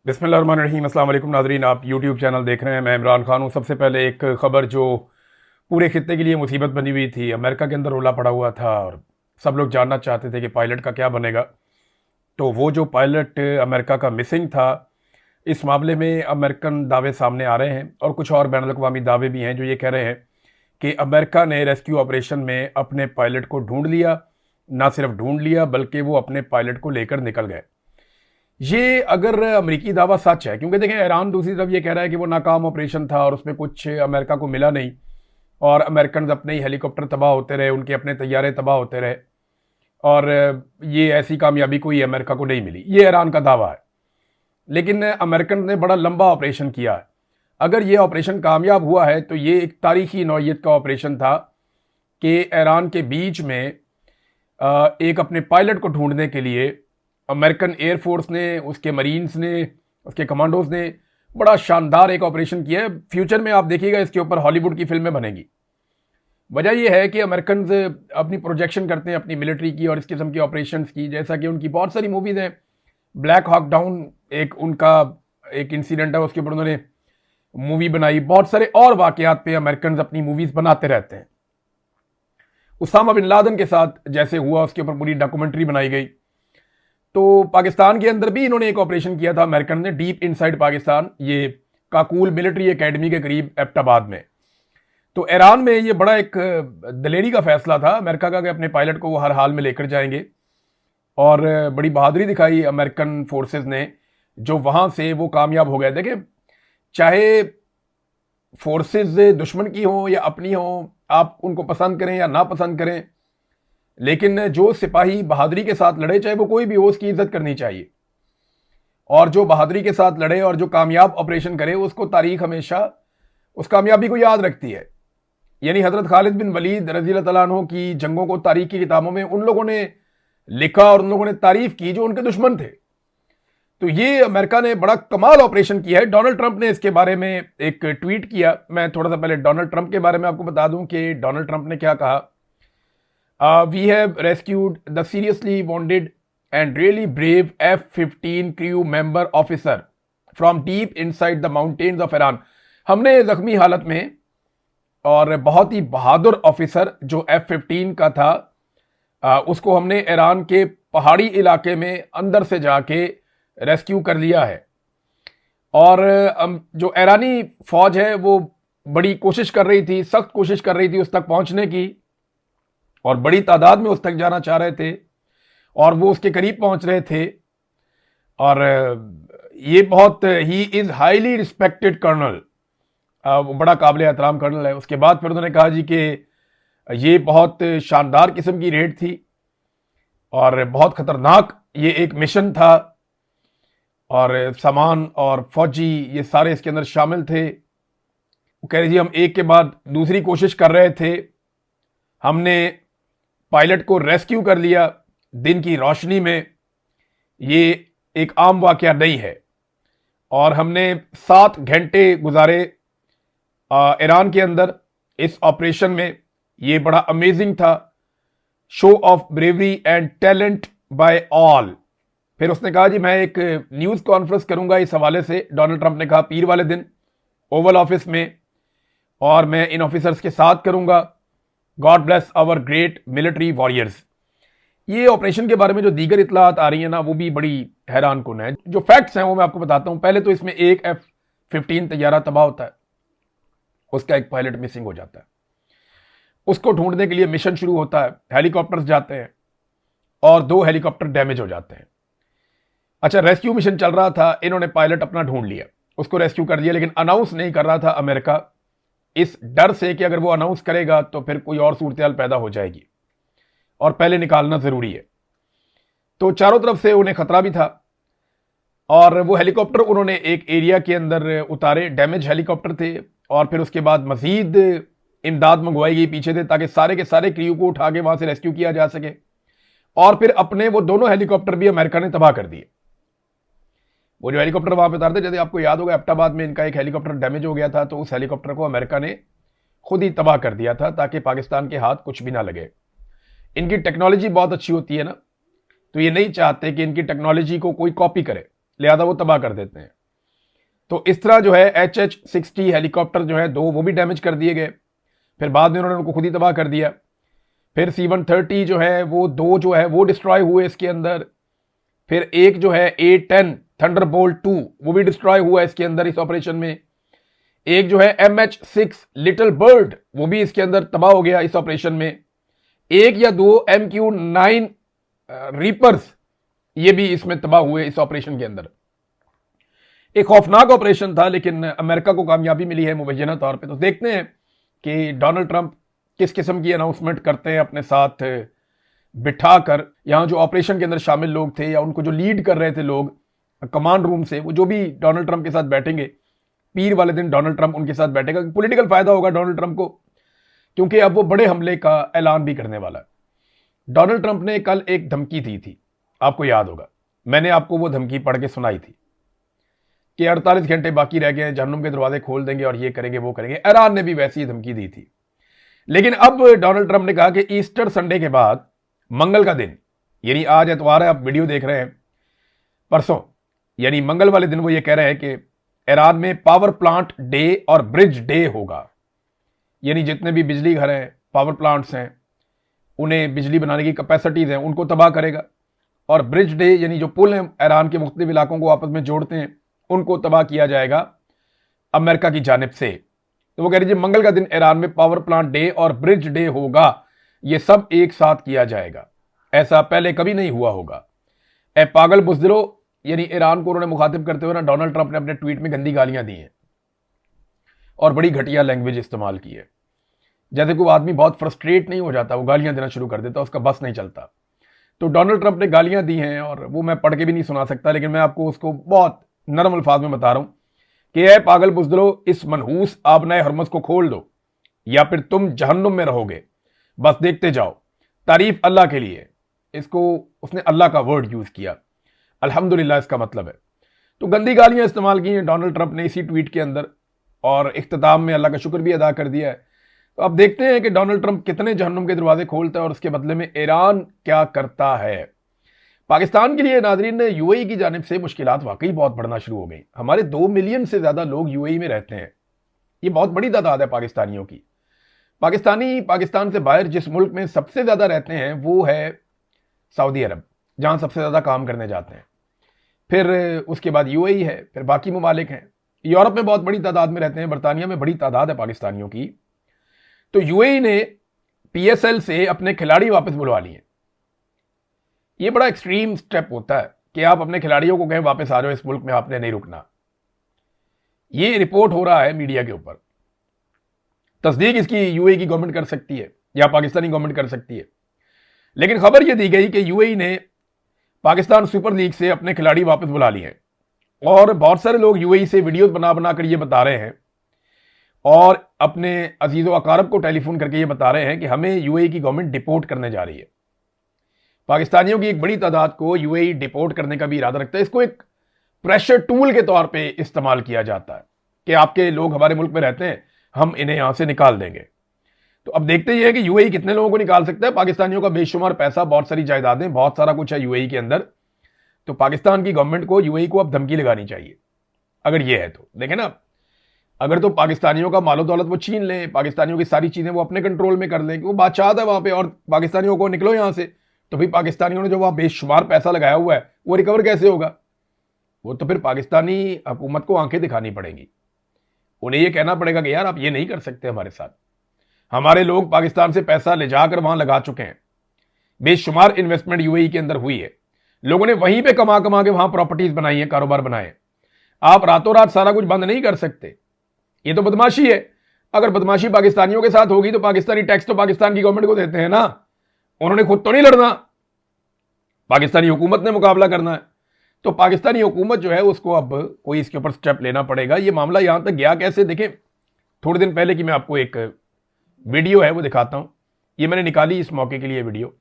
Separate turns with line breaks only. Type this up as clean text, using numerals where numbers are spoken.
बिस्मिल्लाहिर्रहमानिर्रहीम। अस्सलाम वालेकुम नाज़रीन, आप यूट्यूब चैनल देख रहे हैं। मैं इमरान खान हूँ। सबसे पहले एक ख़बर जो पूरे खित्ते के लिए मुसीबत बनी हुई थी, अमेरिका के अंदर रोला पड़ा हुआ था और सब लोग जानना चाहते थे कि पायलट का क्या बनेगा। तो वो जो पायलट अमेरिका का मिसिंग था, इस मामले में अमेरिकन दावे सामने आ रहे हैं और कुछ और बैनुल अक़वामी दावे भी हैं जो ये कह रहे हैं कि अमेरिका ने रेस्क्यू ऑपरेशन में अपने पायलट को ढूंढ लिया। ना सिर्फ ढूंढ लिया बल्कि वो अपने पायलट को लेकर निकल गए। ये अगर अमेरिकी दावा सच है, क्योंकि देखें ईरान दूसरी तरफ ये कह रहा है कि वो नाकाम ऑपरेशन था और उसमें कुछ अमेरिका को मिला नहीं और अमेरिकन अपने ही हेलीकॉप्टर तबाह होते रहे, उनके अपने तैयारे तबाह होते रहे और ये ऐसी कामयाबी कोई अमेरिका को नहीं मिली। ये ईरान का दावा है, लेकिन अमेरिकन ने बड़ा लंबा ऑपरेशन किया है। अगर ये ऑपरेशन कामयाब हुआ है तो ये एक तारीखी नौइयत का ऑपरेशन था कि ईरान के बीच में एक अपने पायलट को ढूंढने के लिए अमेरिकन एयरफोर्स ने, उसके मरीन्स ने, उसके कमांडोज ने बड़ा शानदार एक ऑपरेशन किया है। फ्यूचर में आप देखिएगा इसके ऊपर हॉलीवुड की फिल्में बनेंगी। वजह यह है कि अमेरिकन अपनी प्रोजेक्शन करते हैं अपनी मिलिट्री की और इस किस्म के ऑपरेशंस की, जैसा कि उनकी बहुत सारी मूवीज़ हैं। ब्लैक हॉक डाउन एक उनका एक इंसिडेंट है, उसके ऊपर उन्होंने मूवी बनाई। बहुत सारे और वाकयात पे अमेरिकन अपनी मूवीज़ बनाते रहते हैं। उसामा बिन लादेन के साथ जैसे हुआ, उसके ऊपर पूरी डॉक्यूमेंट्री बनाई गई। तो पाकिस्तान के अंदर भी इन्होंने एक ऑपरेशन किया था अमेरिकन ने, डीप इनसाइड पाकिस्तान, ये काकूल मिलिट्री एकेडमी के करीब एबटाबाद में। तो ईरान में ये बड़ा एक दलेरी का फैसला था अमेरिका का कि अपने पायलट को वो हर हाल में लेकर जाएंगे और बड़ी बहादुरी दिखाई अमेरिकन फोर्सेस ने, जो वहां से वो कामयाब हो गए। देखें, चाहे फोर्सेस दुश्मन की हों या अपनी हों, आप उनको पसंद करें या ना पसंद करें, लेकिन जो सिपाही बहादुरी के साथ लड़े, चाहे वो कोई भी हो, उसकी इज्जत करनी चाहिए। और जो बहादुरी के साथ लड़े और जो कामयाब ऑपरेशन करे, उसको तारीख हमेशा उस कामयाबी को याद रखती है। यानी हजरत खालिद बिन वलीद रज़ी अल्लाह तआला अन्हु की जंगों को तारीख की किताबों में उन लोगों ने लिखा और उन लोगों ने तारीफ की जो उनके दुश्मन थे। तो ये अमेरिका ने बड़ा कमाल ऑपरेशन किया है। डोनाल्ड ट्रंप ने इसके बारे में एक ट्वीट किया। मैं थोड़ा सा पहले डोनाल्ड ट्रंप के बारे में आपको बता दूं कि डोनाल्ड ट्रंप ने क्या कहा। We have rescued the seriously wounded and really brave F-15 crew member officer from deep inside the mountains of Iran। हमने जख्मी हालत में और बहुत ही बहादुर ऑफिसर जो F-15 का था, उसको हमने ईरान के पहाड़ी इलाके में अंदर से जाके रेस्क्यू कर लिया है। और जो ईरानी फौज है वो बड़ी कोशिश कर रही थी, सख्त कोशिश कर रही थी उस तक पहुंचने की, और बड़ी तादाद में उस तक जाना चाह रहे थे और वो उसके करीब पहुंच रहे थे। और ये बहुत ही इज़ हाईली रिस्पेक्टेड कर्नल, वो बड़ा काबिल एहतराम कर्नल है। उसके बाद फिर उन्होंने कहा जी कि ये बहुत शानदार किस्म की रेड थी और बहुत ख़तरनाक ये एक मिशन था और सामान और फौजी ये सारे इसके अंदर शामिल थे। वो कह रहे जी हम एक के बाद दूसरी कोशिश कर रहे थे, हमने पायलट को रेस्क्यू कर लिया दिन की रोशनी में। ये एक आम वाकया नहीं है और हमने 7 घंटे गुजारे ईरान के अंदर इस ऑपरेशन में। ये बड़ा अमेजिंग था, show of bravery and talent by all. फिर उसने कहा जी मैं एक न्यूज़ कॉन्फ्रेंस करूंगा इस हवाले से, डोनाल्ड ट्रंप ने कहा, पीर वाले दिन ओवल ऑफिस में, और मैं इन ऑफिसर्स के साथ करूंगा। God bless our great military warriors. ये ऑपरेशन के बारे में जो दीगर इतलात आ रही है ना, वो भी बड़ी हैरान कुन है। जो फैक्ट्स हैं वो मैं आपको बताता हूं। पहले तो इसमें एक F-15 तैयारा तबाह होता है, उसका एक पायलट मिसिंग हो जाता है। उसको ढूंढने के लिए मिशन शुरू होता है, हेलीकॉप्टर्स जाते हैं और 2 हेलीकॉप्टर डैमेज हो जाते हैं। अच्छा, रेस्क्यू मिशन चल रहा था, इन्होंने पायलट अपना ढूंढ लिया, उसको रेस्क्यू कर दिया, लेकिन अनाउंस नहीं कर रहा था अमेरिका, इस डर से कि अगर वो अनाउंस करेगा तो फिर कोई और सूरत पैदा हो जाएगी और पहले निकालना जरूरी है। तो चारों तरफ से उन्हें खतरा भी था और वो हेलीकॉप्टर उन्होंने एक एरिया के अंदर उतारे, डैमेज हेलीकॉप्टर थे, और फिर उसके बाद मजीद इमदाद मंगवाई गई पीछे से ताकि सारे के सारे क्रू को उठा के वहां से रेस्क्यू किया जा सके। और फिर अपने वो दोनों हेलीकॉप्टर भी अमेरिका ने तबाह कर दिए। वो जो हेलीकॉप्टर वहां पे उतारते, जैसे आपको याद होगा एबटाबाद में इनका एक हेलीकॉप्टर डैमेज हो गया था, तो उस हेलीकॉप्टर को अमेरिका ने खुद ही तबाह कर दिया था ताकि पाकिस्तान के हाथ कुछ भी ना लगे। इनकी टेक्नोलॉजी बहुत अच्छी होती है ना, तो ये नहीं चाहते कि इनकी टेक्नोलॉजी को कोई कॉपी करे। लिहाजा वो तबाह कर देते हैं। तो इस तरह जो है HH-60 हेलीकॉप्टर जो है 2 वो भी डैमेज कर दिए गए, फिर बाद में उन्होंने उनको खुद ही तबाह कर दिया। फिर C-130 जो है वो 2 जो है वो डिस्ट्रॉय हुए इसके अंदर। फिर एक जो है A-10 थंडरबोल्ट 2 वो भी डिस्ट्रॉय हुआ इसके अंदर इस ऑपरेशन में। एक जो है MH-6 लिटिल बर्ड वो भी इसके अंदर तबाह हो गया इस ऑपरेशन में। एक या 2 MQ-9 रीपर्स ये भी इसमें तबाह हुए इस ऑपरेशन के अंदर। एक खौफनाक ऑपरेशन था, लेकिन अमेरिका को कामयाबी मिली है मुबैना तौर पे। तो देखते हैं कि डोनाल्ड ट्रंप किस किस्म की अनाउंसमेंट करते हैं अपने साथ बिठाकर। यहाँ जो ऑपरेशन के अंदर शामिल लोग थे या उनको जो लीड कर रहे थे लोग कमांड रूम से, वो जो भी डोनाल्ड ट्रंप के साथ बैठेंगे, पीर वाले दिन डोनाल्ड ट्रंप उनके साथ बैठेगा। पॉलिटिकल फायदा होगा डोनाल्ड ट्रंप को, क्योंकि अब वो बड़े हमले का ऐलान भी करने वाला है। डोनाल्ड ट्रंप ने कल एक धमकी दी थी, आपको याद होगा, मैंने आपको वो धमकी पढ़ के सुनाई थी कि 48 घंटे बाकी रह गए हैं, जहन्नुम के दरवाजे खोल देंगे और ये करेंगे वो करेंगे। ईरान ने भी वैसी ही धमकी दी थी। लेकिन अब डोनाल्ड ट्रंप ने कहा कि ईस्टर संडे के बाद मंगल का दिन, यानी आज एतवार है, आप वीडियो देख रहे हैं, परसों यानी मंगल वाले दिन वो ये कह रहे हैं कि ईरान में पावर प्लांट डे और ब्रिज डे होगा। यानी जितने भी बिजली घर हैं, पावर प्लांट्स हैं, उन्हें बिजली बनाने की कैपेसिटीज हैं, उनको तबाह करेगा। और ब्रिज डे यानी जो पुल हैं ईरान के मुख्तलिफ इलाकों को आपस में जोड़ते हैं, उनको तबाह किया जाएगा अमेरिका की जानिब से। तो वो कह रही है मंगल का दिन ईरान में पावर प्लांट डे और ब्रिज डे होगा, ये सब एक साथ किया जाएगा, ऐसा पहले कभी नहीं हुआ होगा। ए पागल बुज़दिलो, यानी ईरान को उन्होंने मुखातिब करते हुए ना डोनाल्ड ट्रंप ने अपने ट्वीट में गंदी गालियां दी हैं और बड़ी घटिया लैंग्वेज इस्तेमाल की है। जैसे कोई आदमी बहुत फ्रस्ट्रेट नहीं हो जाता, वो गालियां देना शुरू कर देता, उसका बस नहीं चलता। तो डोनाल्ड ट्रंप ने गालियां दी हैं और वो मैं पढ़ के भी नहीं सुना सकता, लेकिन मैं आपको उसको बहुत नरम अल्फाज में बता रहा हूं कि ए पागल बुज़दिलो, इस मनहूस आबनाए हरमस को खोल दो या फिर तुम जहन्नुम में रहोगे, बस देखते जाओ। तारीफ अल्लाह के लिए। इसको उसने अल्लाह का वर्ड यूज किया, अल्हम्दुलिल्लाह इसका मतलब है। तो गंदी गालियां इस्तेमाल की हैं डोनाल्ड ट्रंप ने इसी ट्वीट के अंदर, और इख्तिताम में अल्लाह का शुक्र भी अदा कर दिया है। तो अब देखते हैं कि डोनाल्ड ट्रंप कितने जहन्नुम के दरवाजे खोलता है और उसके बदले में ईरान क्या करता है। पाकिस्तान के लिए नाजरीन, यूएई की जानिब से मुश्किलात वाकई बहुत बढ़ना शुरू हो गई। हमारे 2 मिलियन से ज्यादा लोग यूएई में रहते हैं, ये बहुत बड़ी तादाद है पाकिस्तानियों की। पाकिस्तानी पाकिस्तान से बाहर जिस मुल्क में सबसे ज्यादा रहते हैं वो है सऊदी अरब, जहां सबसे ज्यादा काम करने जाते हैं। फिर उसके बाद यूएई है, फिर बाकी ममालिक हैं। यूरोप में बहुत बड़ी तादाद में रहते हैं, बरतानिया में बड़ी तादाद है पाकिस्तानियों की। तो यूएई ने पीएसएल से अपने खिलाड़ी वापस बुलवा लिए। ये बड़ा एक्सट्रीम स्टेप होता है कि आप अपने खिलाड़ियों को कहें वापस आ जाओ, इस मुल्क में आपने नहीं रुकना। ये रिपोर्ट हो रहा है मीडिया के ऊपर, तस्दीक इसकी यूएई की गवर्नमेंट कर सकती है या पाकिस्तानी गवर्नमेंट कर सकती है। लेकिन खबर यह दी गई कि यूएई ने पाकिस्तान सुपर लीग से अपने खिलाड़ी वापस बुला लिए हैं। और बहुत सारे लोग यूएई से वीडियो बना बनाकर ये बता रहे हैं और अपने अजीज़ो अकारब को टेलीफोन करके ये बता रहे हैं कि हमें यूएई की गवर्नमेंट डिपोर्ट करने जा रही है। पाकिस्तानियों की एक बड़ी तादाद को यूएई डिपोर्ट करने का भी इरादा रखता है। इसको एक प्रेशर टूल के तौर पे इस्तेमाल किया जाता है कि आपके लोग हमारे मुल्क में रहते हैं, हम इन्हें यहां से निकाल देंगे। तो अब देखते ही है कि यूएई कितने लोगों को निकाल सकता है। पाकिस्तानियों का बेशुमार पैसा, बहुत सारी जायदादें, बहुत सारा कुछ है यूएई के अंदर। तो पाकिस्तान की गवर्नमेंट को यूएई को अब धमकी लगानी चाहिए अगर ये है तो। देखें ना, अगर तो पाकिस्तानियों का मालो दौलत वो छीन लें, पाकिस्तानियों की सारी चीजें वो अपने कंट्रोल में कर लें, वो बादशाह है वहां पे, और पाकिस्तानियों को निकलो यहां से, तो फिर पाकिस्तानियों ने जो वहां बेशुमार पैसा लगाया हुआ है वो रिकवर कैसे होगा? वो तो फिर पाकिस्तानी हुकूमत को आंखें दिखानी पड़ेंगी। उन्हें ये कहना पड़ेगा कि यार आप ये नहीं कर सकते हमारे साथ। हमारे लोग पाकिस्तान से पैसा ले जाकर वहां लगा चुके हैं, बेशुमार इन्वेस्टमेंट यूएई के अंदर हुई है, लोगों ने वहीं पे कमा कमा के वहां प्रॉपर्टीज बनाई है, कारोबार बनाए। आप रातों रात सारा कुछ बंद नहीं कर सकते, ये तो बदमाशी है। अगर बदमाशी पाकिस्तानियों के साथ होगी तो पाकिस्तानी टैक्स तो पाकिस्तान की गवर्नमेंट को देते हैं ना, उन्होंने खुद तो नहीं लड़ना, पाकिस्तानी हुकूमत ने मुकाबला करना है। तो पाकिस्तानी हुकूमत जो है उसको अब कोई इसके ऊपर स्टेप लेना पड़ेगा। ये मामला यहां तक गया कैसे, देखें थोड़े दिन पहले की मैं आपको एक वीडियो है वो दिखाता हूं। ये मैंने निकाली इस मौके के लिए वीडियो।